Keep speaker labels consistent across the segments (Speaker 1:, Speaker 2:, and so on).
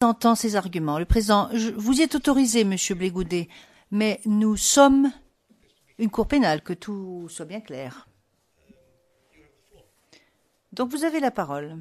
Speaker 1: Entend ces arguments. Le président, vous y êtes autorisé, Monsieur Blégoudet, mais nous sommes une cour pénale, que tout soit bien clair. Donc vous avez la parole.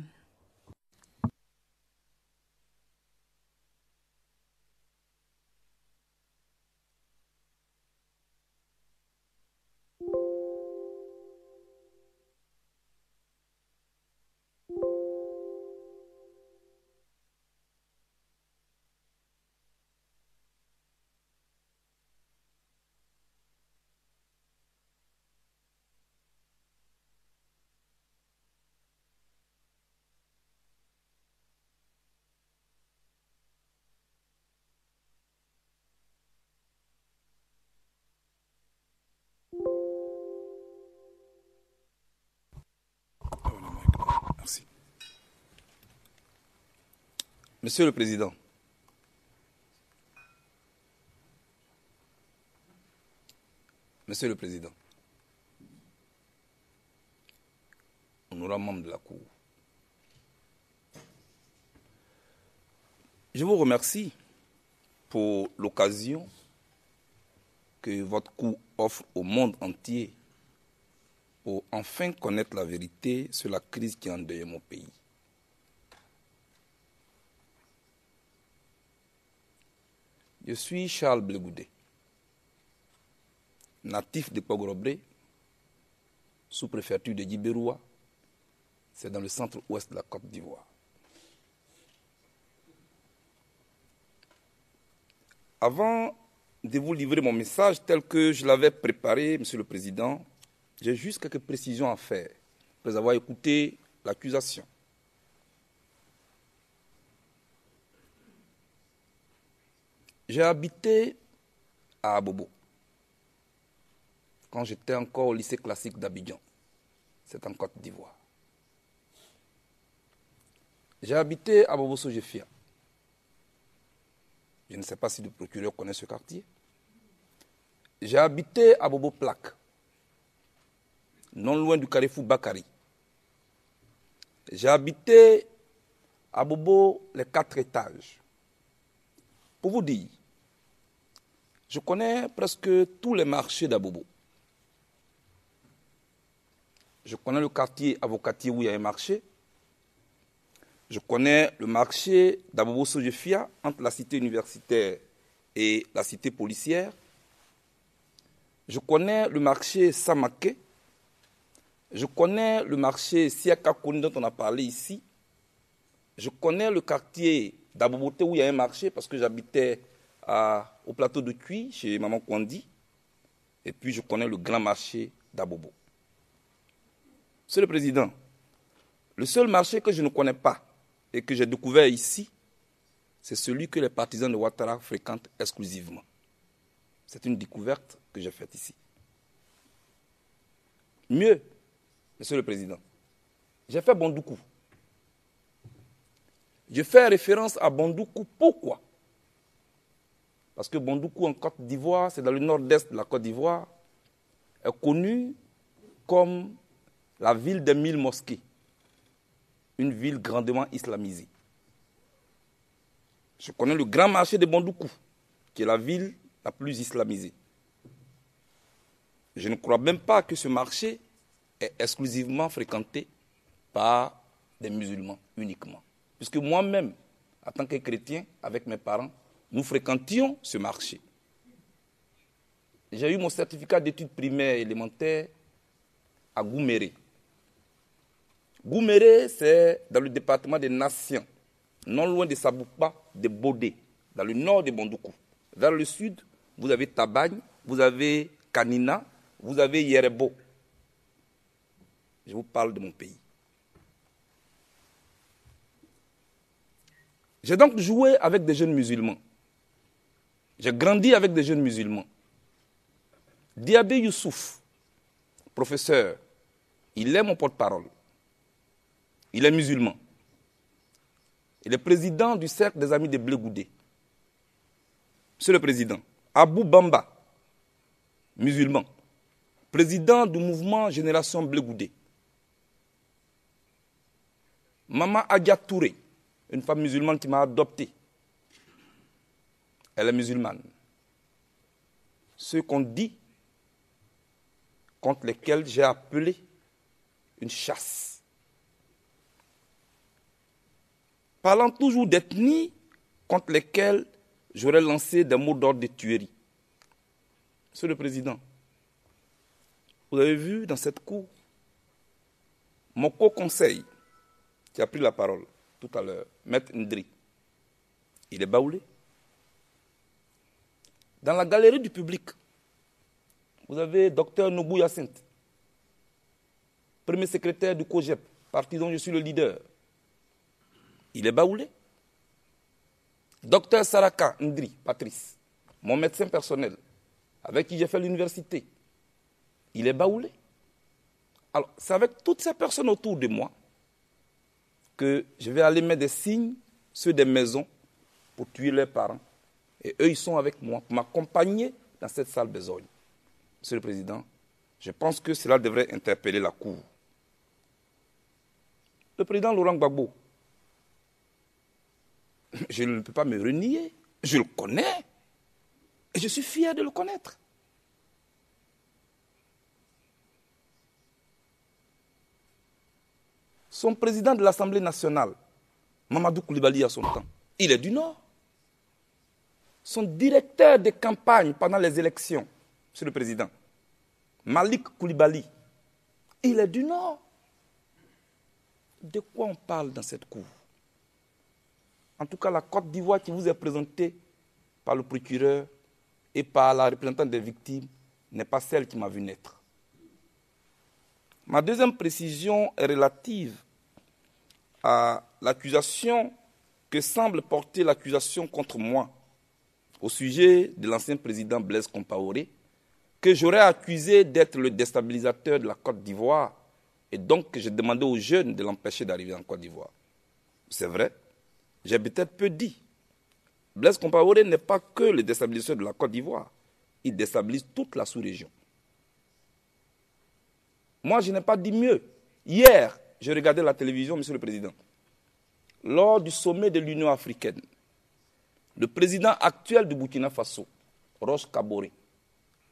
Speaker 2: Merci. Monsieur le Président, Monsieur le Président, honorable membre de la Cour, je vous remercie pour l'occasion que votre Cour offre au monde entier pour enfin connaître la vérité sur la crise qui endeuille mon pays. Je suis Charles Blégoudet, natif de Pogrobré, sous-préfecture de Djibéroua, c'est dans le centre-ouest de la Côte d'Ivoire. Avant de vous livrer mon message tel que je l'avais préparé, Monsieur le Président, j'ai juste quelques précisions à faire, après avoir écouté l'accusation. J'ai habité à Abobo, quand j'étais encore au lycée classique d'Abidjan, c'est en Côte d'Ivoire. J'ai habité à Bobo Sojefia. Je ne sais pas si le procureur connaît ce quartier. J'ai habité à Bobo Plaque, non loin du carrefour Bakari. J'ai habité à Bobo les 4 étages. Pour vous dire, je connais presque tous les marchés d'Abobo. Je connais le quartier Avocatier où il y a un marché. Je connais le marché d'Abobo Sojefia entre la cité universitaire et la cité policière. Je connais le marché Samake. Je connais le marché Siaka Koni dont on a parlé ici. Je connais le quartier d'Aboboté où il y a un marché parce que j'habitais au plateau de Cuy chez Maman Kwandi. Et puis je connais le grand marché d'Abobo. Monsieur le Président, le seul marché que je ne connais pas et que j'ai découvert ici, c'est celui que les partisans de Ouattara fréquentent exclusivement. C'est une découverte que j'ai faite ici. Mieux, Monsieur le Président, j'ai fait Bondoukou. Je fais référence à Bondoukou. Pourquoi? Parce que Bondoukou en Côte d'Ivoire, c'est dans le nord-est de la Côte d'Ivoire, est connu comme la ville des 1000 mosquées, une ville grandement islamisée. Je connais le grand marché de Bondoukou, qui est la ville la plus islamisée. Je ne crois même pas que ce marché est exclusivement fréquenté par des musulmans uniquement. Puisque moi-même, en tant que chrétien, avec mes parents, nous fréquentions ce marché. J'ai eu mon certificat d'études primaires et élémentaires à Gouméré. Gouméré, c'est dans le département des Nations, non loin de Saboupa, de Bodé, dans le nord de Bondoukou. Vers le sud, vous avez Tabagne, vous avez Kanina, vous avez Yerebo. Je vous parle de mon pays. J'ai donc joué avec des jeunes musulmans. J'ai grandi avec des jeunes musulmans. Diabé Youssouf, professeur, il est mon porte-parole. Il est musulman. Il est président du cercle des amis de Blégoudet. Monsieur le Président, Abou Bamba, musulman, président du mouvement Génération Blégoudet. Maman Adia Touré, une femme musulmane qui m'a adopté, elle est musulmane. Ceux qu'on dit, contre lesquels j'ai appelé une chasse. Parlant toujours d'ethnie, contre lesquelles j'aurais lancé des mots d'ordre de tuerie. Monsieur le Président, vous avez vu dans cette cour mon co-conseil qui a pris la parole tout à l'heure, Maître Ndri. Il est baoulé. Dans la galerie du public, vous avez Dr Nobou Yacinthe, premier secrétaire du COGEP, parti dont je suis le leader. Il est baoulé. Dr Saraka Ndri, Patrice, mon médecin personnel, avec qui j'ai fait l'université, il est baoulé. Alors, c'est avec toutes ces personnes autour de moi que je vais aller mettre des signes sur des maisons pour tuer leurs parents. Et eux, ils sont avec moi pour m'accompagner dans cette sale besogne. Monsieur le Président, je pense que cela devrait interpeller la Cour. Le président Laurent Gbagbo, je ne peux pas me renier, je le connais et je suis fier de le connaître. Son président de l'Assemblée nationale, Mamadou Koulibaly à son temps, il est du Nord. Son directeur de campagne pendant les élections, Monsieur le Président, Malik Koulibaly, il est du Nord. De quoi on parle dans cette cour? En tout cas, la Côte d'Ivoire qui vous est présentée par le procureur et par la représentante des victimes n'est pas celle qui m'a vu naître. Ma deuxième précision est relative à l'accusation que semble porter l'accusation contre moi au sujet de l'ancien président Blaise Compaoré, que j'aurais accusé d'être le déstabilisateur de la Côte d'Ivoire et donc que j'ai demandé aux jeunes de l'empêcher d'arriver en Côte d'Ivoire. C'est vrai, j'ai peut-être peu dit. Blaise Compaoré n'est pas que le déstabilisateur de la Côte d'Ivoire, il déstabilise toute la sous-région. Moi, je n'ai pas dit mieux. Hier, je regardais la télévision, Monsieur le Président. Lors du sommet de l'Union africaine, le président actuel du Burkina Faso, Roch Kaboré,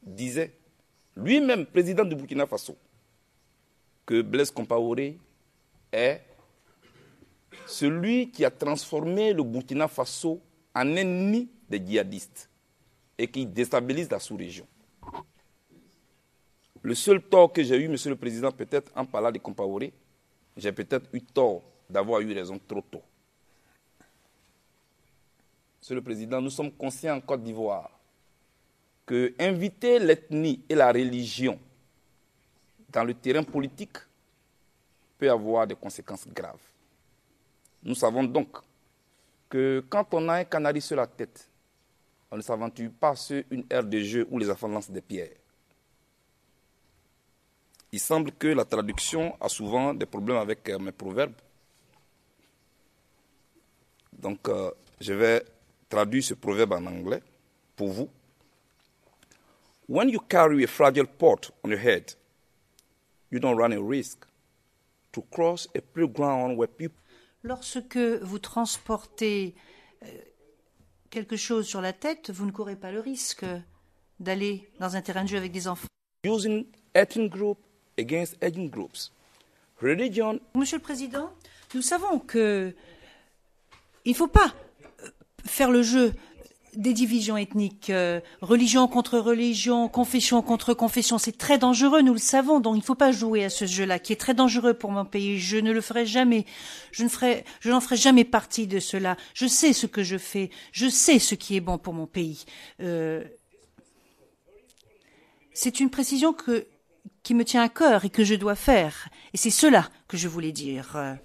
Speaker 2: disait, lui-même président du Burkina Faso, que Blaise Compaoré est celui qui a transformé le Burkina Faso en ennemi des djihadistes et qui déstabilise la sous-région. Le seul tort que j'ai eu, Monsieur le Président, peut-être en parlant de Compaoré, j'ai peut-être eu tort d'avoir eu raison trop tôt. Monsieur le Président, nous sommes conscients en Côte d'Ivoire que inviter l'ethnie et la religion dans le terrain politique peut avoir des conséquences graves. Nous savons donc que quand on a un canari sur la tête, on ne s'aventure pas sur une aire de jeu où les enfants lancent des pierres. Il semble que la traduction a souvent des problèmes avec mes proverbes. Donc, je vais traduire ce proverbe en anglais pour vous. When you carry a fragile pot on your head, you don't run a risk to cross a playground where people...
Speaker 1: Lorsque vous transportez quelque chose sur la tête, vous ne courez pas le risque d'aller dans un terrain de jeu avec des enfants.
Speaker 2: Using ethnic group against ethnic groups. Religion...
Speaker 1: Monsieur le Président, nous savons que il ne faut pas faire le jeu des divisions ethniques, religion contre religion, confession contre confession. C'est très dangereux, nous le savons, donc il ne faut pas jouer à ce jeu-là, qui est très dangereux pour mon pays. Je ne le ferai jamais. Je n'en ferai jamais partie de cela. Je sais ce que je fais. Je sais ce qui est bon pour mon pays. C'est une précision qui me tient à cœur et que je dois faire. Et c'est cela que je voulais dire.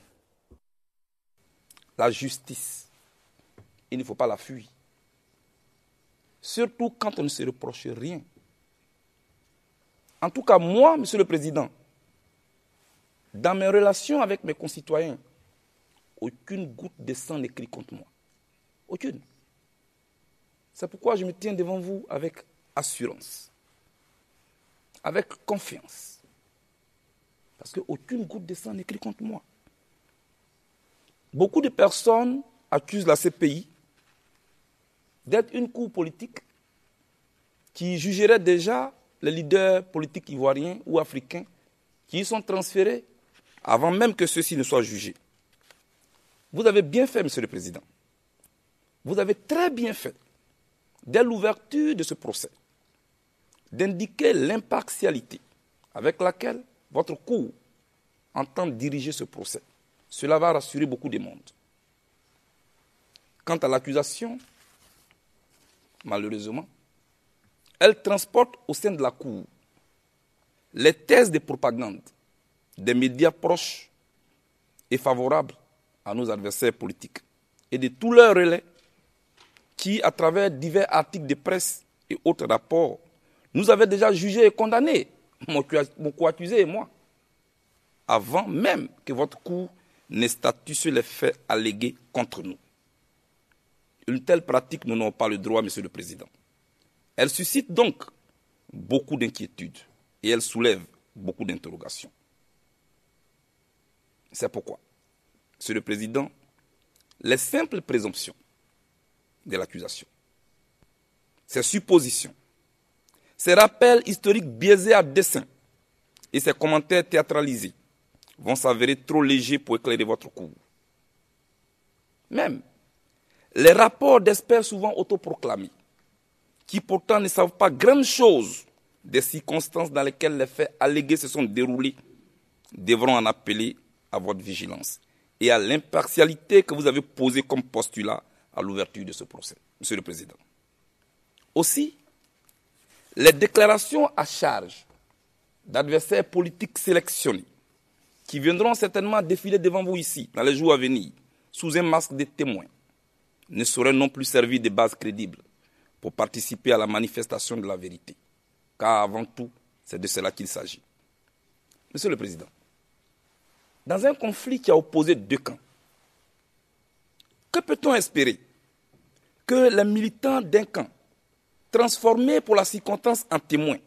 Speaker 2: La justice, il ne faut pas la fuir. Surtout quand on ne se reproche rien. En tout cas, moi, Monsieur le Président, dans mes relations avec mes concitoyens, aucune goutte de sang n'écrit contre moi. Aucune. C'est pourquoi je me tiens devant vous avec assurance, avec confiance. Parce qu'aucune goutte de sang n'écrit contre moi. Beaucoup de personnes accusent la CPI d'être une cour politique qui jugerait déjà les leaders politiques ivoiriens ou africains qui y sont transférés avant même que ceux-ci ne soient jugés. Vous avez bien fait, Monsieur le Président. Vous avez très bien fait, dès l'ouverture de ce procès, d'indiquer l'impartialité avec laquelle votre cour entend diriger ce procès. Cela va rassurer beaucoup de monde. Quant à l'accusation, malheureusement, elle transporte au sein de la cour les thèses de propagande des médias proches et favorables à nos adversaires politiques et de tous leurs relais qui, à travers divers articles de presse et autres rapports, nous avaient déjà jugés et condamnés, mon co-accusé et moi, avant même que votre cour n'ait statué sur les faits allégués contre nous. Une telle pratique, nous n'avons pas le droit, Monsieur le Président. Elle suscite donc beaucoup d'inquiétudes et elle soulève beaucoup d'interrogations. C'est pourquoi, Monsieur le Président, les simples présomptions de l'accusation, ces suppositions, ces rappels historiques biaisés à dessein et ces commentaires théâtralisés vont s'avérer trop légers pour éclairer votre cour. Même les rapports d'experts souvent autoproclamés, qui pourtant ne savent pas grande chose des circonstances dans lesquelles les faits allégués se sont déroulés, devront en appeler à votre vigilance et à l'impartialité que vous avez posée comme postulat à l'ouverture de ce procès, Monsieur le Président. Aussi, les déclarations à charge d'adversaires politiques sélectionnés qui viendront certainement défiler devant vous ici, dans les jours à venir, sous un masque de témoins, ne sauraient non plus servir de base crédible pour participer à la manifestation de la vérité. Car avant tout, c'est de cela qu'il s'agit. Monsieur le Président, dans un conflit qui a opposé deux camps, que peut-on espérer que les militants d'un camp, transformés pour la circonstance en témoins,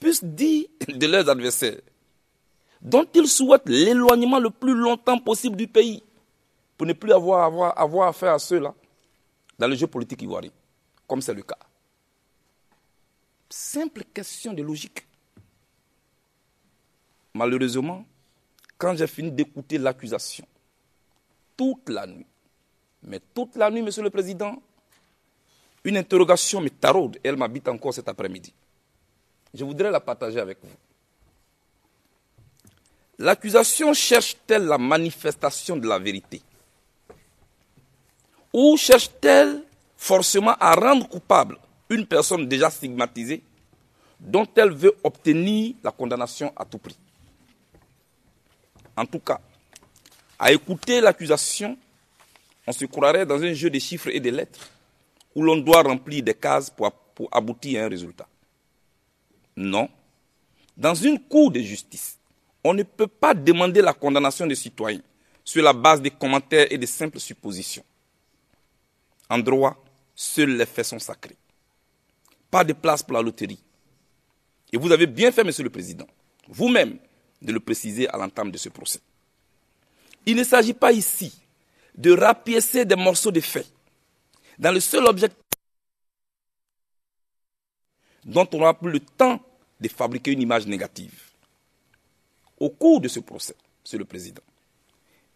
Speaker 2: puissent dire de leurs adversaires, dont ils souhaitent l'éloignement le plus longtemps possible du pays, pour ne plus avoir affaire à ceux-là dans le jeu politique ivoirien, comme c'est le cas. Simple question de logique. Malheureusement, quand j'ai fini d'écouter l'accusation, toute la nuit, Monsieur le Président, une interrogation me taraude et elle m'habite encore cet après-midi. Je voudrais la partager avec vous. L'accusation cherche-t-elle la manifestation de la vérité? Ou cherche-t-elle forcément à rendre coupable une personne déjà stigmatisée dont elle veut obtenir la condamnation à tout prix? En tout cas, à écouter l'accusation, on se croirait dans un jeu de chiffres et de lettres où l'on doit remplir des cases pour aboutir à un résultat. Non. Dans une cour de justice, on ne peut pas demander la condamnation des citoyens sur la base des commentaires et de simples suppositions. En droit, seuls les faits sont sacrés. Pas de place pour la loterie. Et vous avez bien fait, Monsieur le Président, vous-même, de le préciser à l'entame de ce procès. Il ne s'agit pas ici de rapiécer des morceaux de faits dans le seul objectif dont on n'aura plus le temps de fabriquer une image négative. Au cours de ce procès, Monsieur le Président,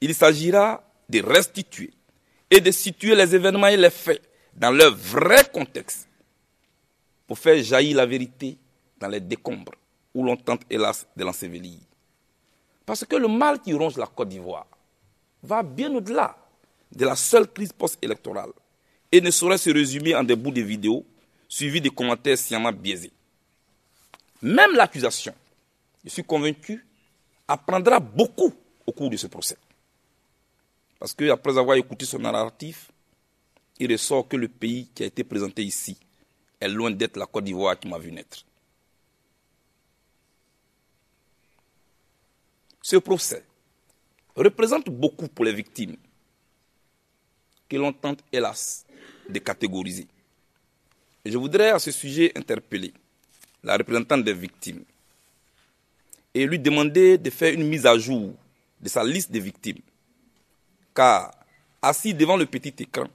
Speaker 2: il s'agira de restituer et de situer les événements et les faits dans leur vrai contexte pour faire jaillir la vérité dans les décombres où l'on tente hélas de l'ensevelir. Parce que le mal qui ronge la Côte d'Ivoire va bien au-delà de la seule crise post-électorale et ne saurait se résumer en des bouts de vidéos suivis de commentaires sciemment biaisés. Même l'accusation, je suis convaincu, apprendra beaucoup au cours de ce procès. Parce qu'après avoir écouté son narratif, il ressort que le pays qui a été présenté ici est loin d'être la Côte d'Ivoire qui m'a vu naître. Ce procès représente beaucoup pour les victimes que l'on tente, hélas, de catégoriser. Et je voudrais à ce sujet interpeller la représentante des victimes et lui demander de faire une mise à jour de sa liste des victimes. Car, assis devant le petit écran,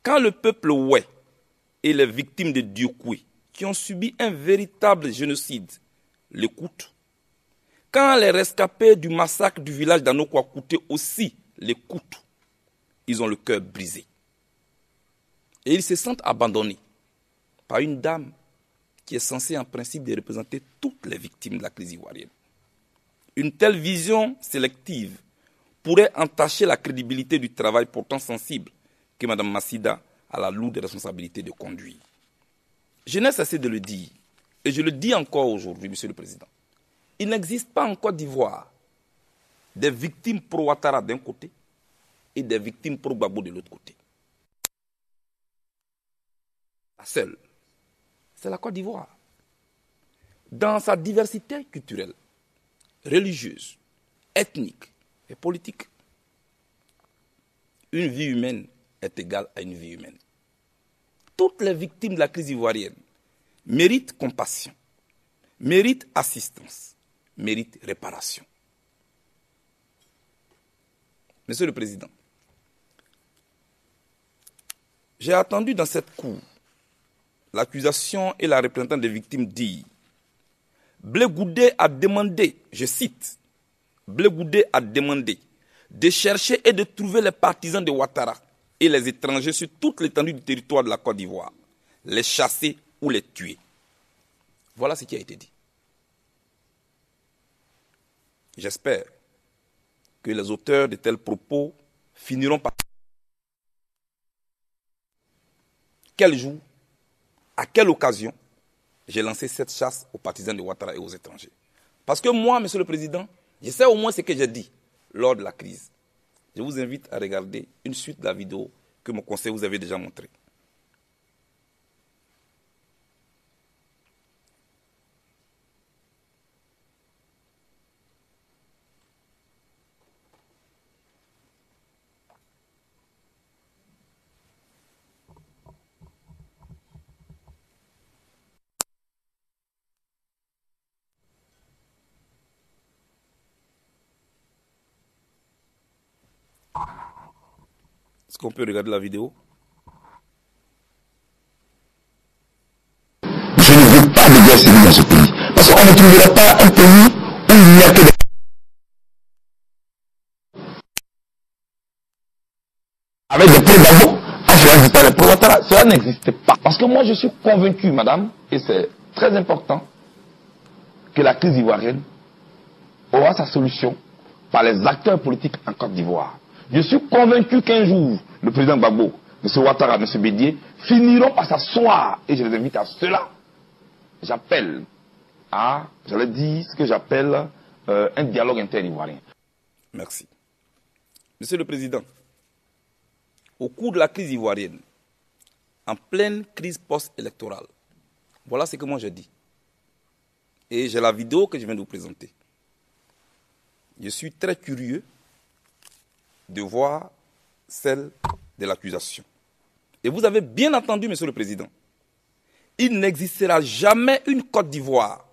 Speaker 2: Quand le peuple Oué et les victimes de Diokoué, qui ont subi un véritable génocide, l'écoutent, quand les rescapés du massacre du village d'Anokouakouté aussi l'écoutent, ils ont le cœur brisé. Et ils se sentent abandonnés par une dame qui est censée en principe de représenter toutes les victimes de la crise ivoirienne. Une telle vision sélective pourrait entacher la crédibilité du travail pourtant sensible que Mme Massida a la lourde responsabilité de conduire. Je n'ai cessé de le dire, et je le dis encore aujourd'hui, Monsieur le Président. Il n'existe pas en Côte d'Ivoire des victimes pro-Ouattara d'un côté et des victimes pro-Gbagbo de l'autre côté. La seule, c'est la Côte d'Ivoire. Dans sa diversité culturelle, religieuse, ethnique et politique, une vie humaine est égale à une vie humaine. Toutes les victimes de la crise ivoirienne méritent compassion, méritent assistance, méritent réparation. Monsieur le Président, j'ai attendu dans cette cour l'accusation et la représentante des victimes dire Blé Goudé a demandé, je cite, Blé Goudé a demandé de chercher et de trouver les partisans de Ouattara et les étrangers sur toute l'étendue du territoire de la Côte d'Ivoire, les chasser ou les tuer. Voilà ce qui a été dit. J'espère que les auteurs de tels propos finiront par... Quel jour, à quelle occasion, j'ai lancé cette chasse aux partisans de Ouattara et aux étrangers. Parce que moi, Monsieur le Président, je sais au moins ce que j'ai dit lors de la crise. Je vous invite à regarder une suite de la vidéo que mon conseil vous avait déjà montrée. Est-ce qu'on peut regarder la vidéo?
Speaker 3: Je ne veux pas de guerre civile dans ce pays. Parce qu'on ne trouvera pas un pays où il n'y a que des... avec des pro-Gbagbo, à faire exister les pro-Ouattara. Cela n'existe pas. Parce que moi je suis convaincu, madame, et c'est très important, que la crise ivoirienne aura sa solution par les acteurs politiques en Côte d'Ivoire. Je suis convaincu qu'un jour, le président Gbagbo, M. Ouattara, M. Bédié, finiront par s'asseoir. Et je les invite à cela. J'appelle à, j'allais dire, ce que j'appelle un dialogue inter-ivoirien.
Speaker 2: Merci. Monsieur le Président, au cours de la crise ivoirienne, en pleine crise post-électorale, voilà ce que moi j'ai dit. Et j'ai la vidéo que je viens de vous présenter. Je suis très curieux de voir celle de l'accusation. Et vous avez bien entendu, Monsieur le Président, il n'existera jamais une Côte d'Ivoire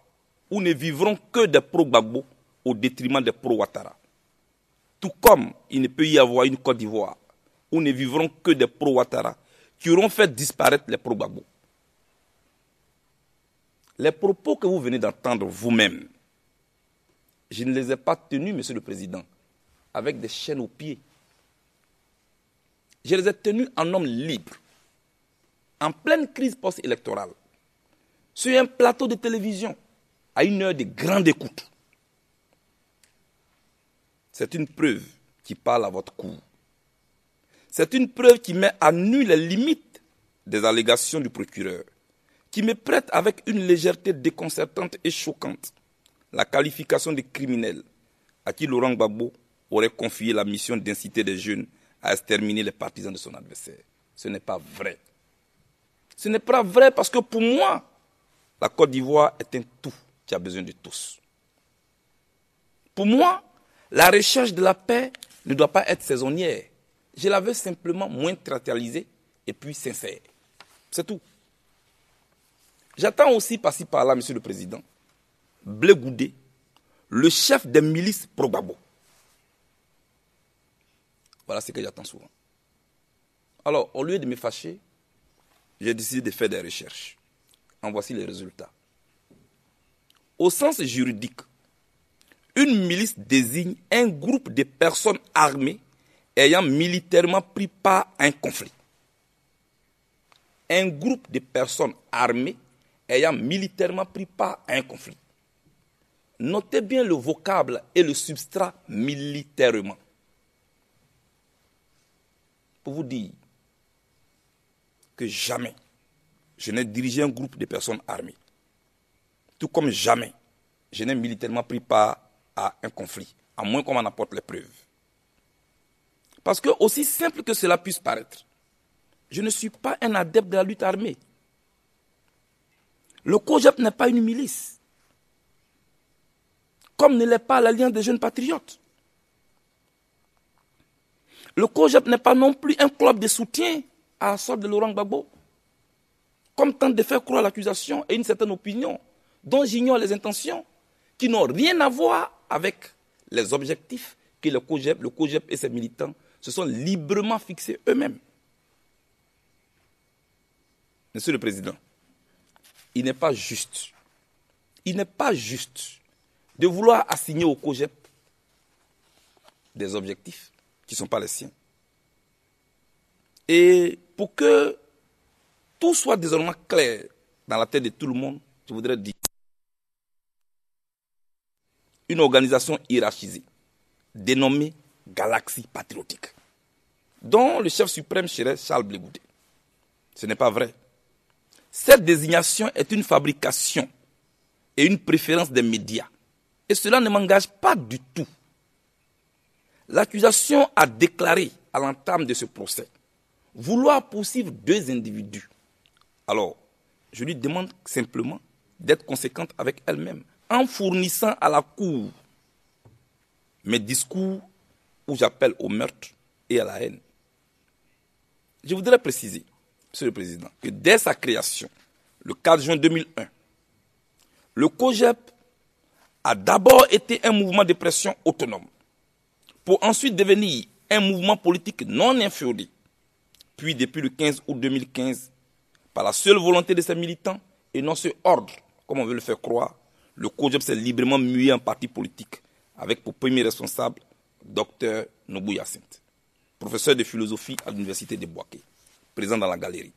Speaker 2: où ne vivront que des pro-Gbagbo au détriment des pro-Ouattara. Tout comme il ne peut y avoir une Côte d'Ivoire où ne vivront que des pro-Ouattara qui auront fait disparaître les pro-Gbagbo. Les propos que vous venez d'entendre vous-même, je ne les ai pas tenus, Monsieur le Président, avec des chaînes aux pieds. Je les ai tenus en homme libre, en pleine crise post-électorale, sur un plateau de télévision, à une heure de grande écoute. C'est une preuve qui parle à votre cour. C'est une preuve qui met à nu les limites des allégations du procureur, qui me prête avec une légèreté déconcertante et choquante la qualification de criminel à qui Laurent Gbagbo aurait confié la mission d'inciter des jeunes à exterminer les partisans de son adversaire. Ce n'est pas vrai. Ce n'est pas vrai parce que pour moi, la Côte d'Ivoire est un tout qui a besoin de tous. Pour moi, la recherche de la paix ne doit pas être saisonnière. Je la veux simplement moins théâtralisée et puis sincère. C'est tout. J'attends aussi par-ci par-là, Monsieur le Président, Blé Goudé, le chef des milices pro-Gbagbo. Voilà ce que j'attends souvent. Alors, au lieu de me fâcher, j'ai décidé de faire des recherches. En voici les résultats. Au sens juridique, une milice désigne un groupe de personnes armées ayant militairement pris part à un conflit. Un groupe de personnes armées ayant militairement pris part à un conflit. Notez bien le vocable et le substrat militairement. Pour vous dire que jamais je n'ai dirigé un groupe de personnes armées. Tout comme jamais je n'ai militairement pris part à un conflit, à moins qu'on m'en apporte les preuves. Parce que, aussi simple que cela puisse paraître, je ne suis pas un adepte de la lutte armée. Le COJEP n'est pas une milice, comme ne l'est pas l'Alliance des jeunes patriotes. Le COJEP n'est pas non plus un club de soutien à la sorte de Laurent Gbagbo, comme tente de faire croire l'accusation et une certaine opinion, dont j'ignore les intentions, qui n'ont rien à voir avec les objectifs que le COJEP et ses militants se sont librement fixés eux-mêmes. Monsieur le Président, il n'est pas juste de vouloir assigner au COJEP des objectifs qui ne sont pas les siens. Et pour que tout soit désormais clair dans la tête de tout le monde, je voudrais dire une organisation hiérarchisée, dénommée Galaxie Patriotique, dont le chef suprême serait Charles Blé Goudé. Ce n'est pas vrai. Cette désignation est une fabrication et une préférence des médias. Et cela ne m'engage pas du tout. L'accusation a déclaré à l'entame de ce procès vouloir poursuivre 2 individus. Alors, je lui demande simplement d'être conséquente avec elle-même en fournissant à la Cour mes discours où j'appelle au meurtre et à la haine. Je voudrais préciser, Monsieur le Président, que dès sa création, le 4 juin 2001, le COJEP a d'abord été un mouvement de pression autonome, pour ensuite devenir un mouvement politique non inféodé. Puis, depuis le 15 août 2015, par la seule volonté de ses militants et non ce ordre, comme on veut le faire croire, le COJEP s'est librement mué en parti politique, avec pour premier responsable Dr Nobou Hyacinthe, professeur de philosophie à l'université de Bouaké, présent dans la galerie.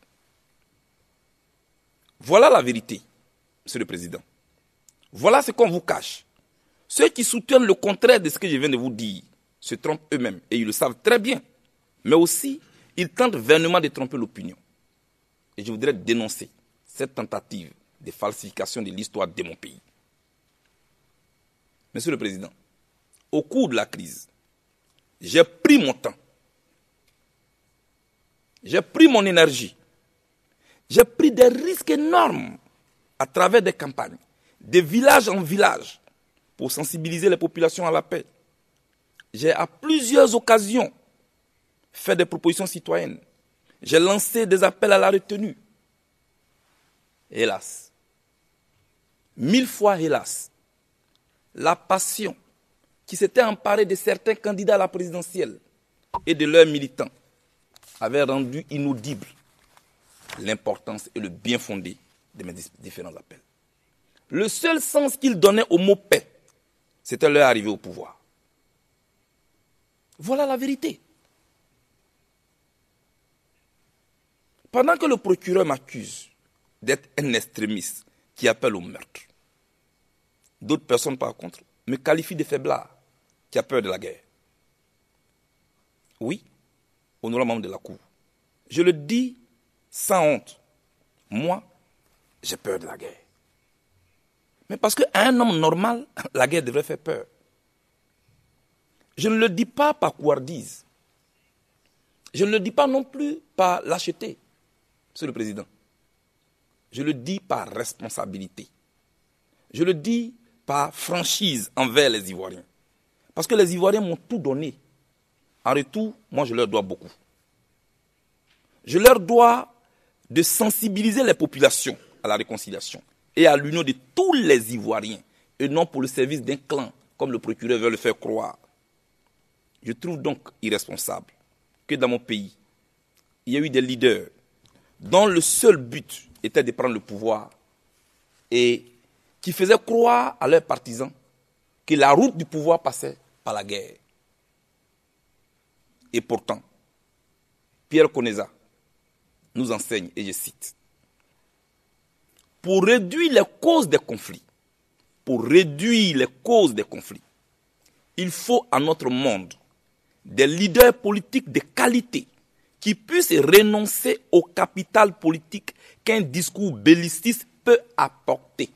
Speaker 2: Voilà la vérité, Monsieur le Président. Voilà ce qu'on vous cache. Ceux qui soutiennent le contraire de ce que je viens de vous dire se trompent eux-mêmes, et ils le savent très bien. Mais aussi, ils tentent vainement de tromper l'opinion. Et je voudrais dénoncer cette tentative de falsification de l'histoire de mon pays. Monsieur le Président, au cours de la crise, j'ai pris mon temps, j'ai pris mon énergie, j'ai pris des risques énormes à travers des campagnes, de village en village, pour sensibiliser les populations à la paix. J'ai à plusieurs occasions fait des propositions citoyennes. J'ai lancé des appels à la retenue. Hélas, 1000 fois hélas, la passion qui s'était emparée de certains candidats à la présidentielle et de leurs militants avait rendu inaudible l'importance et le bien fondé de mes différents appels. Le seul sens qu'ils donnaient au mot paix, c'était leur arrivée au pouvoir. Voilà la vérité. Pendant que le procureur m'accuse d'être un extrémiste qui appelle au meurtre, d'autres personnes, par contre, me qualifient de faiblard qui a peur de la guerre. Oui, honorable membre de la Cour, je le dis sans honte. Moi, j'ai peur de la guerre. Mais parce qu'à un homme normal, la guerre devrait faire peur. Je ne le dis pas par couardise. Je ne le dis pas non plus par lâcheté, Monsieur le Président. Je le dis par responsabilité. Je le dis par franchise envers les Ivoiriens. Parce que les Ivoiriens m'ont tout donné. En retour, moi, je leur dois beaucoup. Je leur dois de sensibiliser les populations à la réconciliation et à l'union de tous les Ivoiriens, et non pour le service d'un clan, comme le procureur veut le faire croire. Je trouve donc irresponsable que dans mon pays, il y a eu des leaders dont le seul but était de prendre le pouvoir et qui faisaient croire à leurs partisans que la route du pouvoir passait par la guerre. Et pourtant, Pierre Koneza nous enseigne, et je cite, « Pour réduire les causes des conflits, il faut à notre monde des leaders politiques de qualité qui puissent renoncer au capital politique qu'un discours belliciste peut apporter.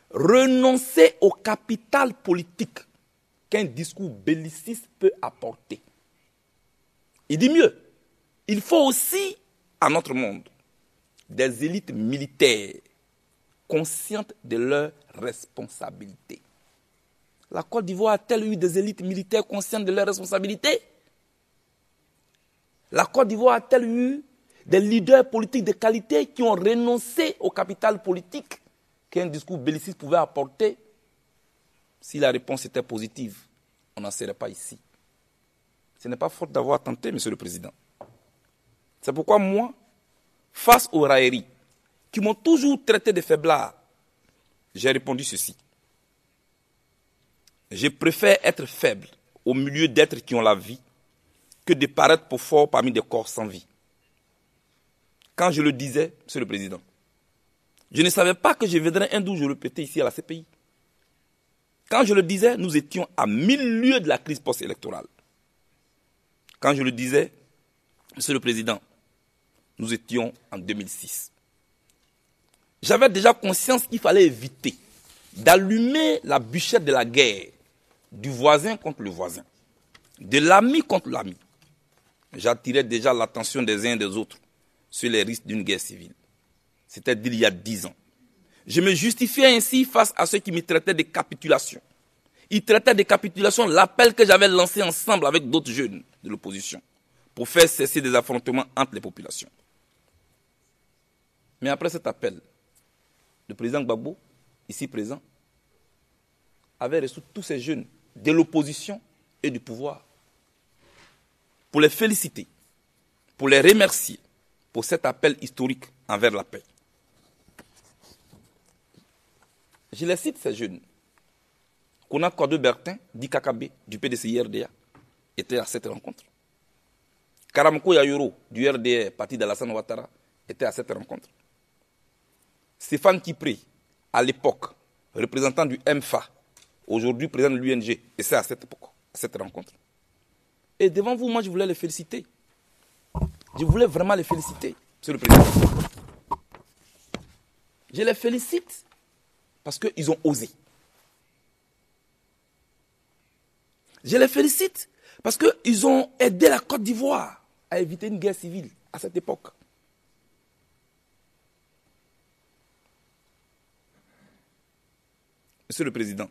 Speaker 2: Renoncer au capital politique qu'un discours belliciste peut apporter. Il dit mieux, il faut aussi à notre monde des élites militaires conscientes de leurs responsabilités. La Côte d'Ivoire a-t-elle eu des élites militaires conscientes de leurs responsabilités? La Côte d'Ivoire a-t-elle eu des leaders politiques de qualité qui ont renoncé au capital politique qu'un discours belliciste pouvait apporter? Si la réponse était positive, on n'en serait pas ici. Ce n'est pas faute d'avoir tenté, Monsieur le Président. C'est pourquoi moi, face aux railleries qui m'ont toujours traité de faiblard, j'ai répondu ceci. Je préfère être faible au milieu d'êtres qui ont la vie que de paraître pour fort parmi des corps sans vie. Quand je le disais, Monsieur le Président, je ne savais pas que je viendrais un jour, je répétais ici à la CPI. Quand je le disais, nous étions à 1000 lieues de la crise post-électorale. Quand je le disais, Monsieur le Président, nous étions en 2006. J'avais déjà conscience qu'il fallait éviter d'allumer la bûchette de la guerre, du voisin contre le voisin, de l'ami contre l'ami. J'attirais déjà l'attention des uns et des autres sur les risques d'une guerre civile. C'était d'il y a 10 ans. Je me justifiais ainsi face à ceux qui me traitaient de capitulation. Ils traitaient de capitulation l'appel que j'avais lancé ensemble avec d'autres jeunes de l'opposition pour faire cesser des affrontements entre les populations. Mais après cet appel, le président Gbagbo, ici présent, avait reçu tous ces jeunes de l'opposition et du pouvoir pour les féliciter, pour les remercier pour cet appel historique envers la paix. Je les cite, ces jeunes. Kona Kwadwo Bertin, dit Kakabe, du PDCI-RDA, était à cette rencontre. Karamoko Yayoro, du RDR, parti d'Alassane Ouattara, était à cette rencontre. Stéphane Kipré, à l'époque, représentant du MFA, aujourd'hui président de l'UNG, était à cette époque, à cette rencontre. Et devant vous, moi, je voulais les féliciter. Je voulais vraiment les féliciter, Monsieur le Président. Je les félicite parce qu'ils ont osé. Je les félicite parce qu'ils ont aidé la Côte d'Ivoire à éviter une guerre civile à cette époque. Monsieur le Président,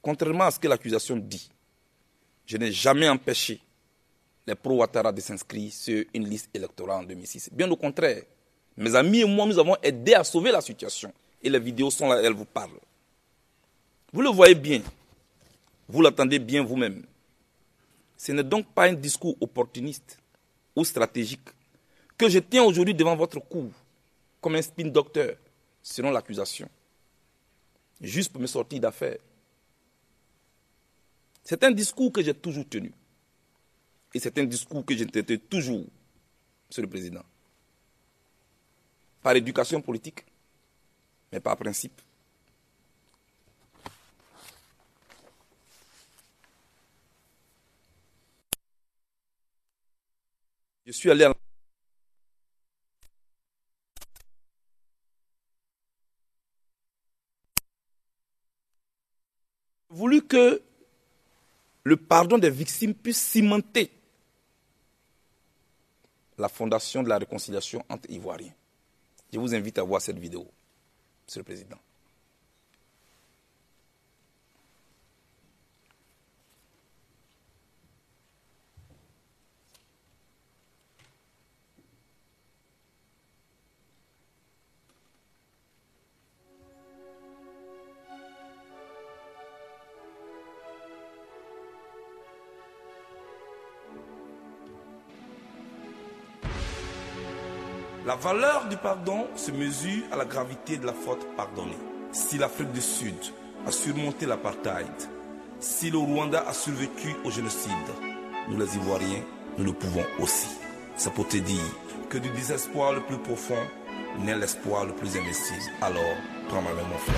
Speaker 2: contrairement à ce que l'accusation dit, je n'ai jamais empêché les pro-Ouattara de s'inscrire sur une liste électorale en 2006. Bien au contraire, mes amis et moi, nous avons aidé à sauver la situation. Et les vidéos sont là, elles vous parlent. Vous le voyez bien, vous l'attendez bien vous-même. Ce n'est donc pas un discours opportuniste ou stratégique que je tiens aujourd'hui devant votre cour comme un spin docteur, selon l'accusation, juste pour me sortir d'affaire. C'est un discours que j'ai toujours tenu. Et c'est un discours que je tiendrai toujours, Monsieur le Président. Par éducation politique, mais par principe. Je suis allé à voulu que le pardon des victimes puisse cimenter la fondation de la réconciliation entre Ivoiriens. Je vous invite à voir cette vidéo, Monsieur le Président. La valeur du pardon se mesure à la gravité de la faute pardonnée. Si l'Afrique du Sud a surmonté l'apartheid, si le Rwanda a survécu au génocide, nous les Ivoiriens, nous le pouvons aussi. C'est pour te dire que du désespoir le plus profond naît l'espoir le plus invincible. Alors, prends ma main mon frère,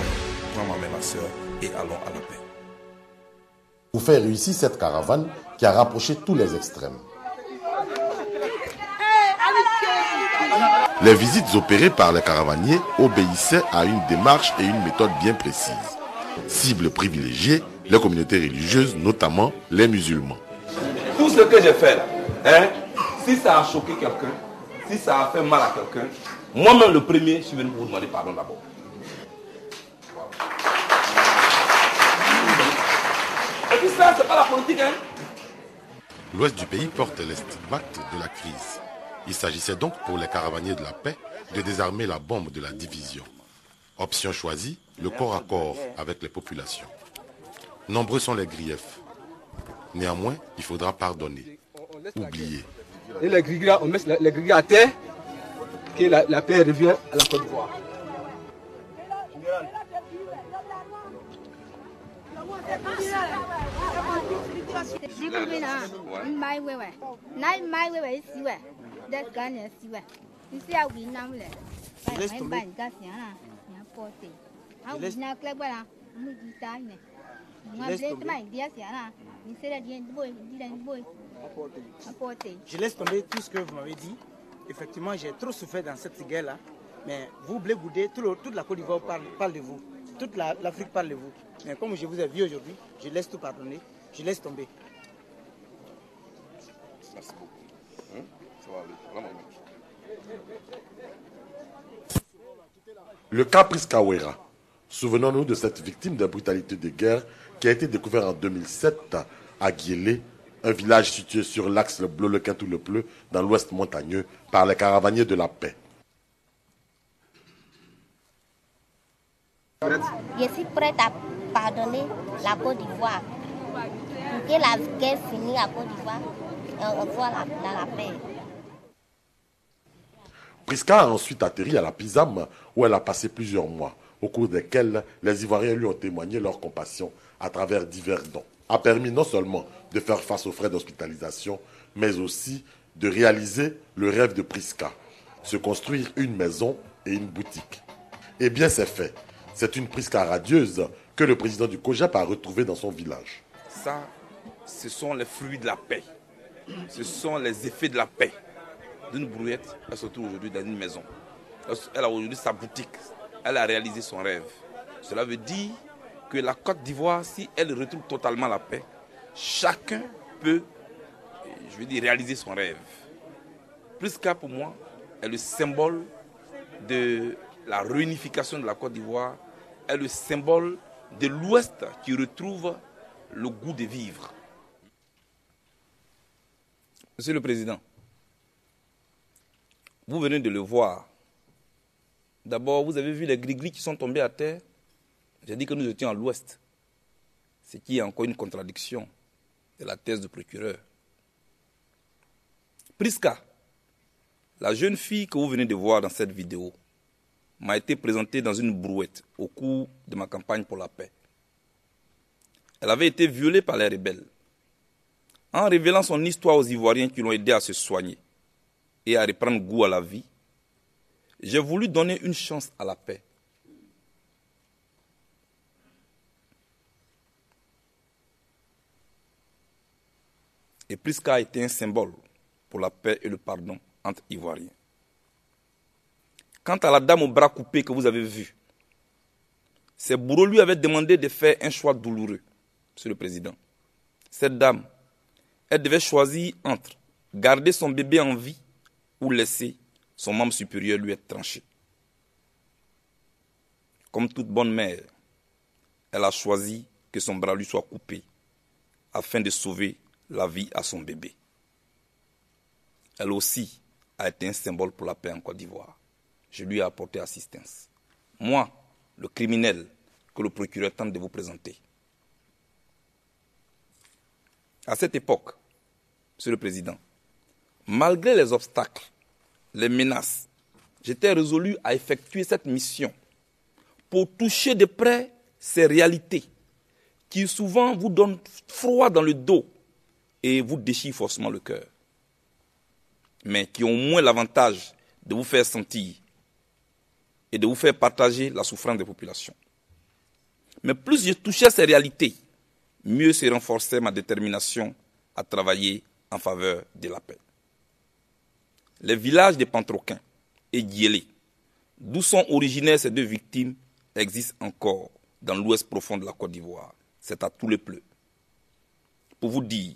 Speaker 2: prends ma main ma soeur et allons à la paix.
Speaker 4: Pour faire réussir cette caravane qui a rapproché tous les extrêmes. Les visites opérées par les caravaniers obéissaient à une démarche et une méthode bien précises. Cible privilégiée, les communautés religieuses, notamment les musulmans.
Speaker 2: Tout ce que j'ai fait là, si ça a choqué quelqu'un, si ça a fait mal à quelqu'un, moi-même le premier, je suis venu vous demander pardon d'abord. Et puis ça, c'est pas la politique, hein.
Speaker 4: L'ouest du pays porte les stigmates de la crise. Il s'agissait donc pour les caravaniers de la paix de désarmer la bombe de la division. Option choisie, le corps à corps avec les populations. Nombreux sont les griefs. Néanmoins, il faudra pardonner, oublier.
Speaker 5: Et les Grigras, on met les Grigras à terre, que la paix revient à la Côte d'Ivoire.
Speaker 6: Je laisse tomber tout ce que vous m'avez dit. Effectivement, j'ai trop souffert dans cette guerre-là. Mais vous, Blé Goudé, toute la Côte d'Ivoire parle de vous. Toute l'Afrique parle de vous. Mais comme je vous ai vu aujourd'hui, je laisse tout pardonner. Je laisse tomber.
Speaker 2: Merci beaucoup. Ça va aller.
Speaker 4: Le cas Priska-Wera. Souvenons-nous de cette victime de brutalité de guerre qui a été découverte en 2007 à Guélé, un village situé sur l'axe le Bleu-le-Quintou-le-Pleu dans l'ouest montagneux par les caravaniers de la paix.
Speaker 7: Je suis prête à pardonner la Côte d'Ivoire pour que la guerre finisse à Côte d'Ivoire et on voit dans la paix.
Speaker 4: Priska a ensuite atterri à la Pisam où elle a passé plusieurs mois, au cours desquels les Ivoiriens lui ont témoigné leur compassion à travers divers dons. A permis non seulement de faire face aux frais d'hospitalisation, mais aussi de réaliser le rêve de Priska, se construire une maison et une boutique. Eh bien c'est fait. C'est une Priska radieuse que le président du COJEP a retrouvée dans son village.
Speaker 2: Ça, ce sont les fruits de la paix. Ce sont les effets de la paix. D'une brouillette, elle se trouve aujourd'hui dans une maison. Elle a aujourd'hui sa boutique. Elle a réalisé son rêve. Cela veut dire que la Côte d'Ivoire, si elle retrouve totalement la paix, chacun peut, réaliser son rêve. Priska, pour moi, est le symbole de la réunification de la Côte d'Ivoire, est le symbole de l'Ouest qui retrouve le goût de vivre. Monsieur le Président, vous venez de le voir. D'abord, vous avez vu les gris-gris qui sont tombés à terre. J'ai dit que nous étions à l'ouest. Ce qui est encore une contradiction de la thèse du procureur. Priska, la jeune fille que vous venez de voir dans cette vidéo, m'a été présentée dans une brouette au cours de ma campagne pour la paix. Elle avait été violée par les rebelles. En révélant son histoire aux Ivoiriens qui l'ont aidé à se soigner et à reprendre goût à la vie, j'ai voulu donner une chance à la paix. Et Priska a été un symbole pour la paix et le pardon entre Ivoiriens. Quant à la dame au bras coupé que vous avez vue, ses bourreaux lui avaient demandé de faire un choix douloureux, Monsieur le Président. Cette dame, elle devait choisir entre garder son bébé en vie ou laisser son membre supérieur lui être tranché. Comme toute bonne mère, elle a choisi que son bras lui soit coupé afin de sauver la vie à son bébé. Elle aussi a été un symbole pour la paix en Côte d'Ivoire. Je lui ai apporté assistance. Moi, le criminel que le procureur tente de vous présenter. À cette époque, Monsieur le Président, malgré les obstacles, les menaces j'étais résolu à effectuer cette mission pour toucher de près ces réalités qui souvent vous donnent froid dans le dos et vous déchirent forcément le cœur, mais qui ont moins l'avantage de vous faire sentir et de vous faire partager la souffrance des populations. Mais plus je touchais ces réalités, mieux se renforçait ma détermination à travailler en faveur de la paix. Les villages de Pantroquin et Diélé, d'où sont originaires ces deux victimes, existent encore dans l'ouest profond de la Côte d'Ivoire. C'est à tous les pleux. Pour vous dire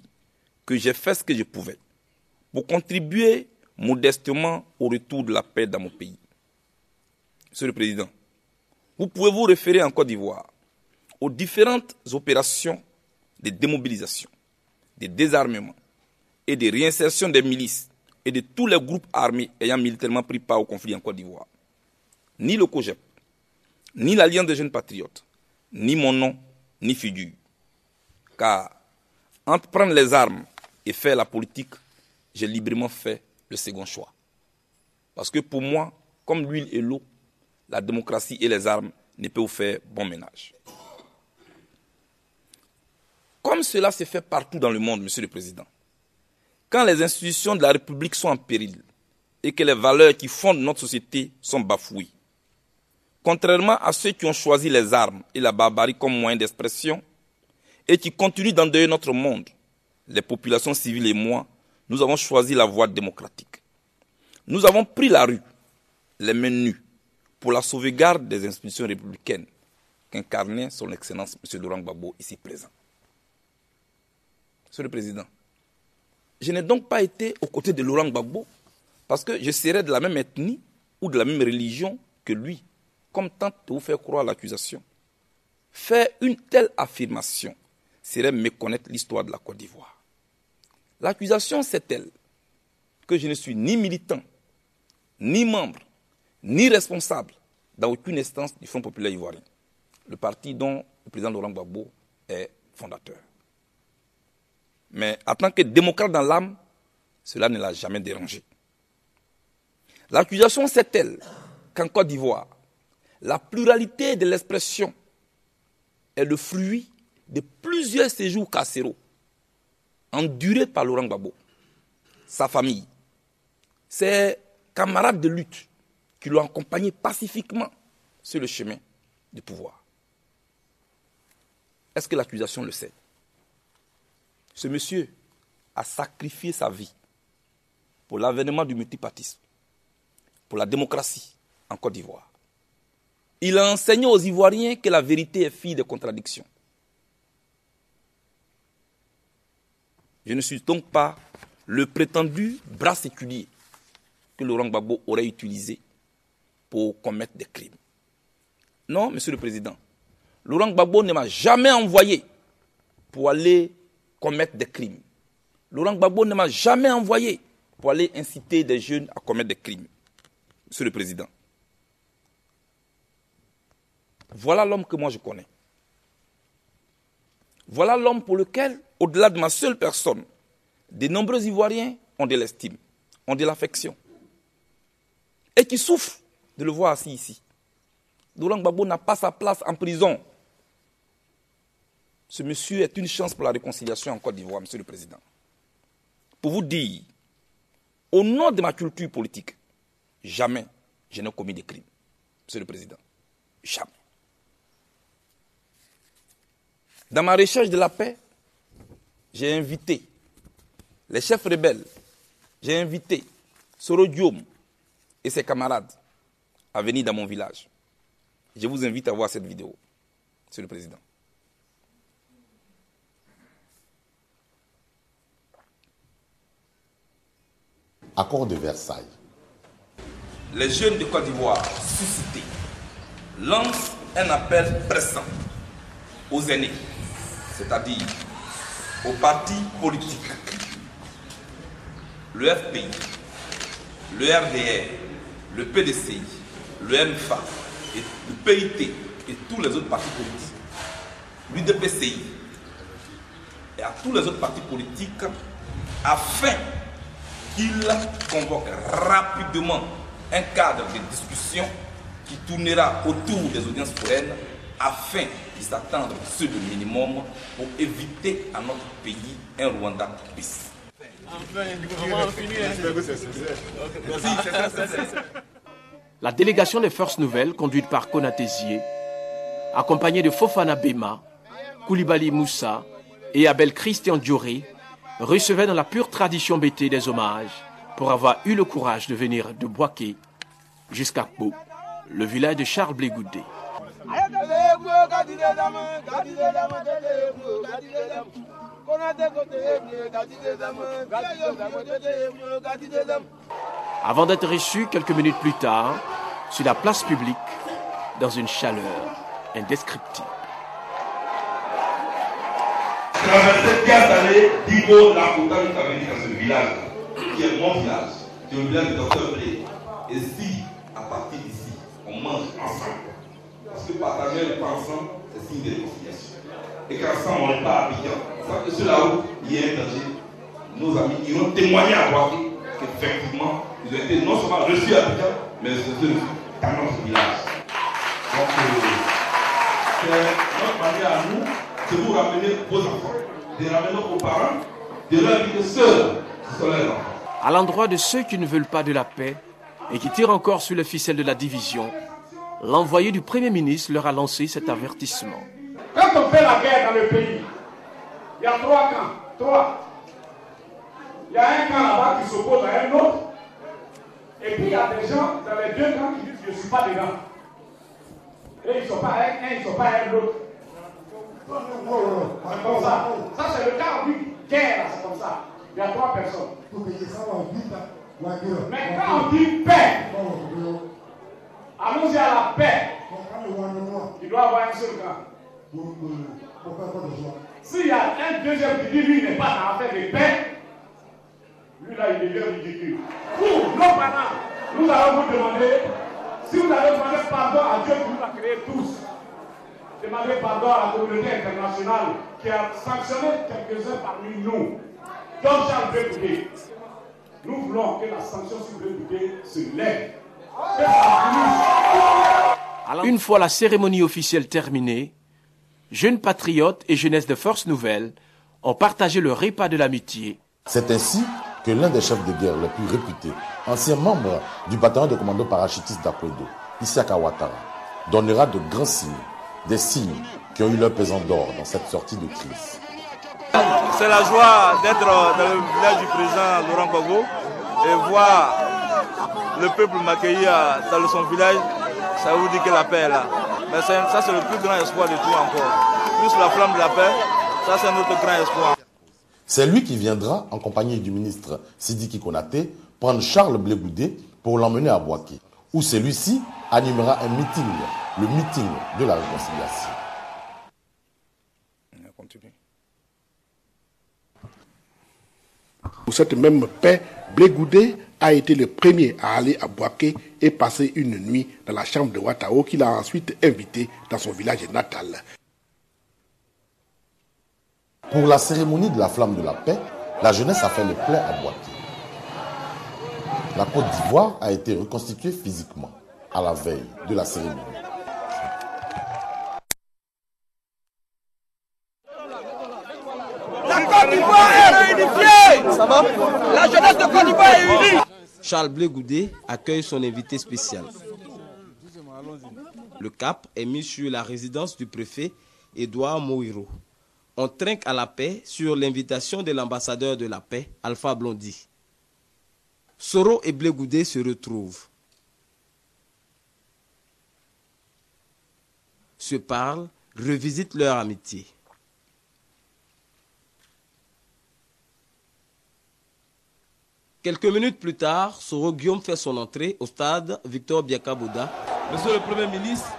Speaker 2: que j'ai fait ce que je pouvais pour contribuer modestement au retour de la paix dans mon pays. Monsieur le Président, vous pouvez vous référer en Côte d'Ivoire aux différentes opérations de démobilisation, de désarmement et de réinsertion des milices et de tous les groupes armés ayant militairement pris part au conflit en Côte d'Ivoire. Ni le COGEP, ni l'Alliance des jeunes patriotes, ni mon nom, ni figure. Car entre prendre les armes et faire la politique, j'ai librement fait le second choix. Parce que pour moi, comme l'huile et l'eau, la démocratie et les armes ne peuvent vous faire bon ménage. Comme cela se fait partout dans le monde, Monsieur le Président, quand les institutions de la République sont en péril et que les valeurs qui fondent notre société sont bafouées, contrairement à ceux qui ont choisi les armes et la barbarie comme moyen d'expression et qui continuent d'endeuiller notre monde, les populations civiles et moi, nous avons choisi la voie démocratique. Nous avons pris la rue, les mains nues, pour la sauvegarde des institutions républicaines qu'incarnait son Excellence M. Laurent Gbagbo, ici présent. Monsieur le Président, je n'ai donc pas été aux côtés de Laurent Gbagbo parce que je serais de la même ethnie ou de la même religion que lui, comme tente de vous faire croire l'accusation. Faire une telle affirmation serait méconnaître l'histoire de la Côte d'Ivoire. L'accusation, c'est elle que je ne suis ni militant, ni membre, ni responsable dans aucune instance du Front populaire ivoirien, le parti dont le président Laurent Gbagbo est fondateur. Mais en tant que démocrate dans l'âme, cela ne l'a jamais dérangé. L'accusation, c'est elle qu'en Côte d'Ivoire, la pluralité de l'expression est le fruit de plusieurs séjours carcéraux endurés par Laurent Gbagbo, sa famille, ses camarades de lutte qui l'ont accompagné pacifiquement sur le chemin du pouvoir. Est-ce que l'accusation le sait? Ce monsieur a sacrifié sa vie pour l'avènement du multipartisme, pour la démocratie en Côte d'Ivoire. Il a enseigné aux Ivoiriens que la vérité est fille des contradictions. Je ne suis donc pas le prétendu bras séculier que Laurent Gbagbo aurait utilisé pour commettre des crimes. Non, Monsieur le Président, Laurent Gbagbo ne m'a jamais envoyé pour aller commettre des crimes. Laurent Gbagbo ne m'a jamais envoyé pour aller inciter des jeunes à commettre des crimes. Monsieur le Président, voilà l'homme que moi je connais. Voilà l'homme pour lequel, au-delà de ma seule personne, de nombreux Ivoiriens ont de l'estime, ont de l'affection, et qui souffrent de le voir assis ici. Laurent Gbagbo n'a pas sa place en prison. Ce monsieur est une chance pour la réconciliation en Côte d'Ivoire, Monsieur le Président. Pour vous dire, au nom de ma culture politique, jamais je n'ai commis de crime, Monsieur le Président. Jamais. Dans ma recherche de la paix, j'ai invité les chefs rebelles, j'ai invité Soro Diom et ses camarades à venir dans mon village. Je vous invite à voir cette vidéo, Monsieur le Président.
Speaker 4: Accord de Versailles.
Speaker 2: Les jeunes de Côte d'Ivoire, suscités, lancent un appel pressant aux aînés, c'est-à-dire aux partis politiques, le FPI, le RDR, le PDCI, le MFA, et le PIT et tous les autres partis politiques, l'UDPCI et à tous les autres partis politiques afin qu'ils convoquent rapidement un cadre de discussion qui tournera autour des audiences foraines afin de s'attendre sur le minimum pour éviter à notre pays un Rwanda bis.
Speaker 8: La délégation des Forces Nouvelles, conduite par Konaté Zié, accompagnée de Fofana Bema, Koulibaly Moussa et Abel Christian Dioré, recevait dans la pure tradition bété des hommages pour avoir eu le courage de venir de Boaké jusqu'à Kpo, le village de Charles Blé Goudé. Avant d'être reçu quelques minutes plus tard sur la place publique dans une chaleur indescriptible.
Speaker 3: Traverser 15 années, Digo, la Kouta, nous avons dit dans ce village, qui est mon village, qui est le village du docteur Blé. Et si, à partir d'ici, on mange ensemble, parce que partager le pain ensemble, c'est signe de réconciliation. Et qu'ensemble, on n'est pas à Abidjan. Ça que sur la route, il y a un danger. Nos amis iront témoigner à Boaké qu'effectivement, ils ont été non seulement reçus à Abidjan, mais ils ont été reçus dans notre village. Donc, c'est notre manière à nous de vous ramener vos enfants, de ramener vos parents, de leur dire seuls, ce sont leurs enfants.
Speaker 8: À l'endroit de ceux qui ne veulent pas de la paix et qui tirent encore sur les ficelles de la division, l'envoyé du Premier ministre leur a lancé cet avertissement.
Speaker 9: Quand on fait la guerre dans le pays, il y a 3 camps. 3. Il y a un camp là-bas qui s'oppose à un autre. Et puis il y a des gens dans les 2 camps qui disent je ne suis pas dedans. Et ils ne sont pas un, ils ne sont pas un l'autre. C'est comme ça. Ça c'est le cas du guerre, c'est comme ça. Il y a 3 personnes. Mais quand on dit paix, allons-y à la paix. Il doit y avoir un seul camp. S'il y a un deuxième qui dit lui n'est pas dans l'affaire de paix, lui là il devient ridicule. Vous, nos parents, nous allons vous demander, si vous allez demander pardon à Dieu qui nous a créés tous, demandez pardon à la communauté internationale qui a sanctionné quelques-uns parmi nous, dont Charles Blé Goudé. Nous voulons que la sanction sur Blé Goudé se lève.
Speaker 8: Une fois la cérémonie officielle terminée, jeunes patriotes et jeunesse de Forces Nouvelles ont partagé le repas de l'amitié.
Speaker 4: C'est ainsi que l'un des chefs de guerre les plus réputés, ancien membre du bataillon de commando parachutiste d'Akodo, Isiaka Ouattara, donnera de grands signes, des signes qui ont eu leur pesant d'or dans cette sortie de crise.
Speaker 10: C'est la joie d'être dans le village du président Laurent Gbagbo et voir le peuple m'accueillir dans son village. Ça vous dit que la paix est là. Mais ça, c'est le plus grand espoir de tout encore. Plus la flamme de la paix, ça, c'est notre grand espoir.
Speaker 4: C'est lui qui viendra, en compagnie du ministre Sidiki Konaté, prendre Charles Blé Goudé pour l'emmener à Boaké, où celui-ci animera un meeting, le meeting de la réconciliation.
Speaker 11: Pour cette même paix, Blé Goudé a été le premier à aller à Boaké et passer une nuit dans la chambre de Ouattao qu'il a ensuite invité dans son village natal.
Speaker 4: Pour la cérémonie de la flamme de la paix, la jeunesse a fait le plein à Boaké. La Côte d'Ivoire a été reconstituée physiquement à la veille de la cérémonie.
Speaker 12: La Côte d'Ivoire est réunifiée. Ça va? La jeunesse de Côte d'Ivoire est unie.
Speaker 13: Charles Blé Goudé accueille son invité spécial. Le cap est mis sur la résidence du préfet Édouard Moïro. On trinque à la paix sur l'invitation de l'ambassadeur de la paix, Alpha Blondy. Soro et Blé Goudé se retrouvent. Se parlent, revisitent leur amitié. Quelques minutes plus tard, Soro Guillaume fait son entrée au stade Victor Biaka-Boda.
Speaker 2: Monsieur le Premier ministre,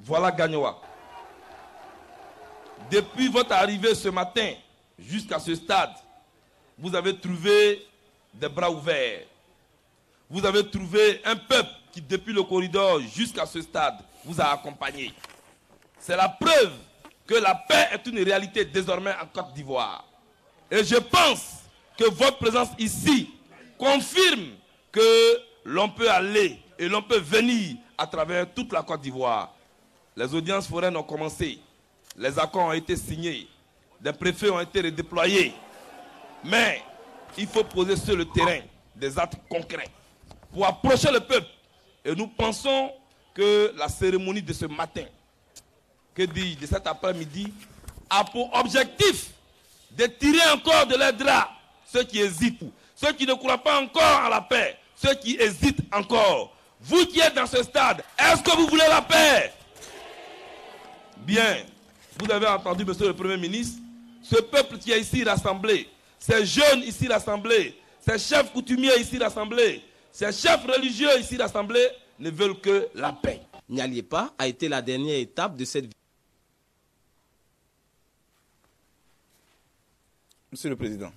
Speaker 2: voilà Gagnoa. Depuis votre arrivée ce matin jusqu'à ce stade, vous avez trouvé des bras ouverts. Vous avez trouvé un peuple qui, depuis le corridor jusqu'à ce stade, vous a accompagné. C'est la preuve que la paix est une réalité désormais en Côte d'Ivoire. Et je pense que votre présence ici confirme que l'on peut aller et l'on peut venir à travers toute la Côte d'Ivoire. Les audiences foraines ont commencé, les accords ont été signés, des préfets ont été redéployés. Mais il faut poser sur le terrain des actes concrets pour approcher le peuple. Et nous pensons que la cérémonie de ce matin, que dis-je, de cet après-midi, a pour objectif de tirer encore de leurs draps ceux qui hésitent, ceux qui ne croient pas encore à la paix, ceux qui hésitent encore. Vous qui êtes dans ce stade, est-ce que vous voulez la paix? Bien, vous avez entendu, monsieur le Premier ministre, ce peuple qui est ici rassemblé, ces jeunes ici rassemblés, ces chefs coutumiers ici rassemblés, ces chefs religieux ici rassemblés ne veulent que la paix.
Speaker 13: Nyaliepa a été la dernière étape de cette vie.
Speaker 2: Monsieur le Président.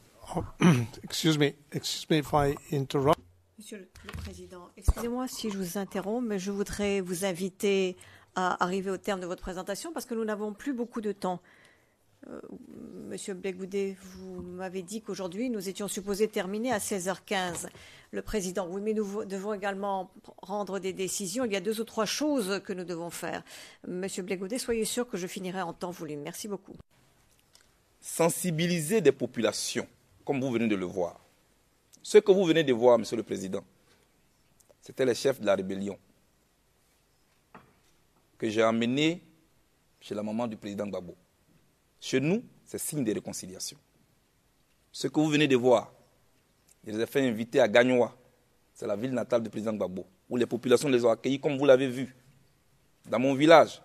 Speaker 14: Excuse me if I interrupt.
Speaker 15: Monsieur le Président, excusez-moi si je vous interromps, mais je voudrais vous inviter à arriver au terme de votre présentation parce que nous n'avons plus beaucoup de temps. Monsieur Blé Goudé, vous m'avez dit qu'aujourd'hui, nous étions supposés terminer à 16h15. Le Président, oui, mais nous devons également prendre des décisions. Il y a 2 ou 3 choses que nous devons faire. Monsieur Blé Goudé, soyez sûr que je finirai en temps voulu. Merci beaucoup.
Speaker 2: Sensibiliser des populations, comme vous venez de le voir. Ce que vous venez de voir, Monsieur le Président, c'était les chefs de la rébellion que j'ai emmenés chez la maman du président Gbagbo. Chez nous, c'est signe de réconciliation. Ce que vous venez de voir, je les ai fait inviter à Gagnoa, c'est la ville natale du président Gbagbo, où les populations les ont accueillis comme vous l'avez vu. Dans mon village,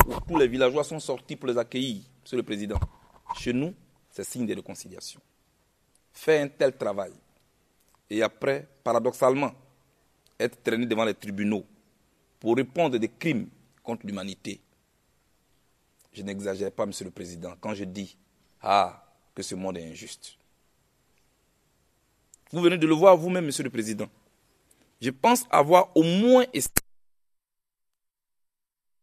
Speaker 2: où tous les villageois sont sortis pour les accueillir, Monsieur le Président. Chez nous, c'est signe de réconciliation. Faire un tel travail et après, paradoxalement, être traîné devant les tribunaux pour répondre des crimes contre l'humanité. Je n'exagère pas, Monsieur le Président, quand je dis que ce monde est injuste. Vous venez de le voir vous-même, Monsieur le Président. Je pense avoir au moins essayé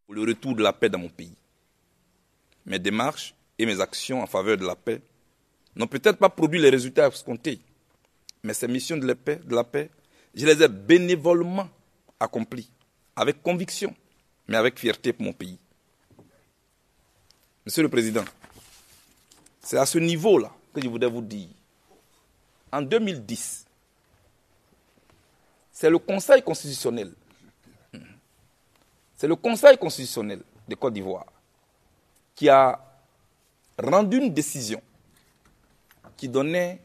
Speaker 2: pour le retour de la paix dans mon pays. Mes démarches et mes actions en faveur de la paix n'ont peut-être pas produit les résultats escomptés, mais ces missions de la paix, je les ai bénévolement accomplies, avec conviction, mais avec fierté pour mon pays. Monsieur le Président, c'est à ce niveau-là que je voudrais vous dire. En 2010, c'est le Conseil constitutionnel. C'est le Conseil constitutionnel de Côte d'Ivoire qui a rendu une décision qui donnait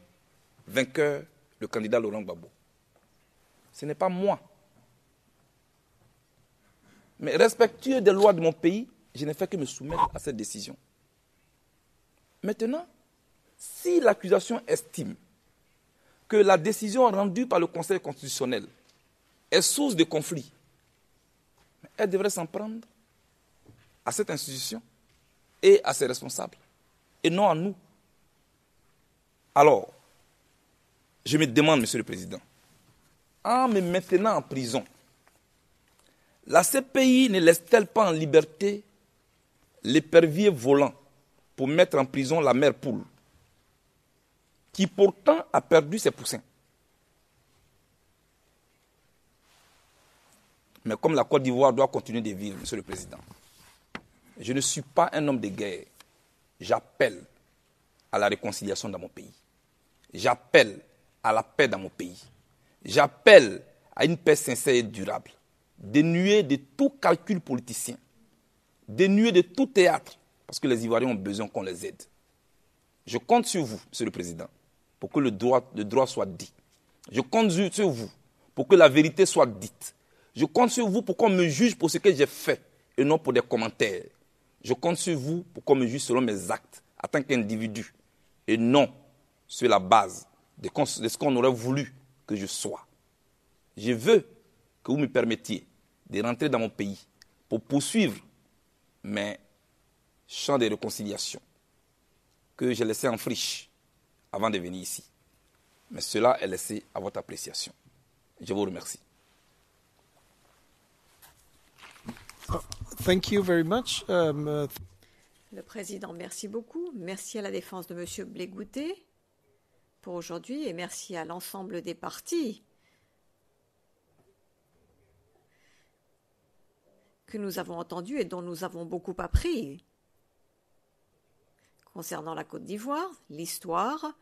Speaker 2: vainqueur le candidat Laurent Gbagbo. Ce n'est pas moi. Mais respectueux des lois de mon pays, je n'ai fait que me soumettre à cette décision. Maintenant, si l'accusation estime que la décision rendue par le Conseil constitutionnel est source de conflit, elle devrait s'en prendre à cette institution et à ses responsables, et non à nous. Alors, je me demande, Monsieur le Président, en me maintenant en prison, la CPI ne laisse-t-elle pas en liberté l'épervier volant pour mettre en prison la mère poule, qui pourtant a perdu ses poussins? Mais comme la Côte d'Ivoire doit continuer de vivre, Monsieur le Président, je ne suis pas un homme de guerre. J'appelle à la réconciliation dans mon pays. J'appelle à la paix dans mon pays. J'appelle à une paix sincère et durable, dénuée de tout calcul politicien, dénuée de tout théâtre, parce que les Ivoiriens ont besoin qu'on les aide. Je compte sur vous, Monsieur le Président, pour que le droit soit dit. Je compte sur vous pour que la vérité soit dite. Je compte sur vous pour qu'on me juge pour ce que j'ai fait et non pour des commentaires. Je compte sur vous pour qu'on me juge selon mes actes en tant qu'individu et non sur la base de ce qu'on aurait voulu que je sois. Je veux que vous me permettiez de rentrer dans mon pays pour poursuivre mes champs de réconciliation que j'ai laissés en friche avant de venir ici. Mais cela est laissé à votre appréciation. Je vous remercie.
Speaker 14: Thank you very much.
Speaker 15: Le Président, merci beaucoup. Merci à la défense de M. Blé Goudé. pour aujourd'hui et merci à l'ensemble des partis que nous avons entendus et dont nous avons beaucoup appris concernant la Côte d'Ivoire, l'histoire,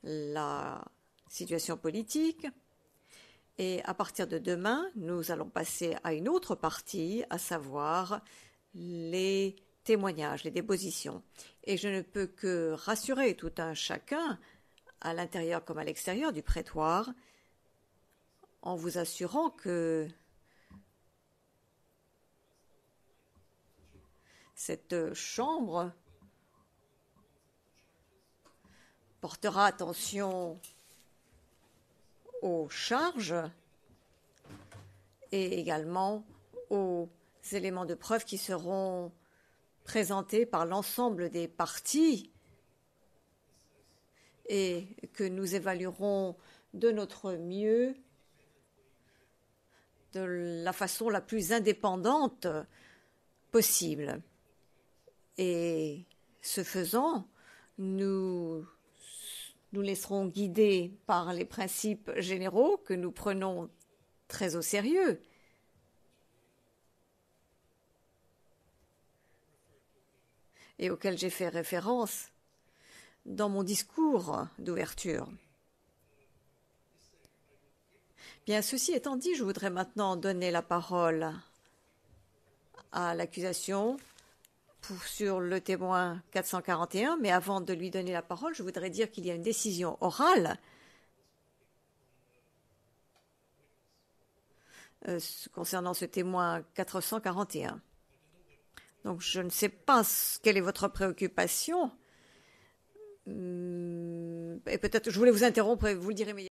Speaker 15: la situation politique. Et à partir de demain, nous allons passer à une autre partie, à savoir les témoignages, les dépositions. Et je ne peux que rassurer tout un chacun, à l'intérieur comme à l'extérieur du prétoire, en vous assurant que cette chambre portera attention aux charges et également aux éléments de preuve qui seront présentés par l'ensemble des parties et que nous évaluerons de notre mieux, de la façon la plus indépendante possible. Et ce faisant, nous laisserons guider par les principes généraux que nous prenons très au sérieux. Et auxquels j'ai fait référence dans mon discours d'ouverture. Bien, ceci étant dit, je voudrais maintenant donner la parole à l'accusation sur le témoin 441, mais avant de lui donner la parole, je voudrais dire qu'il y a une décision orale concernant ce témoin 441. Donc je ne sais pas quelle est votre préoccupation, et peut-être je voulais vous interrompre et vous le dire immédiatement.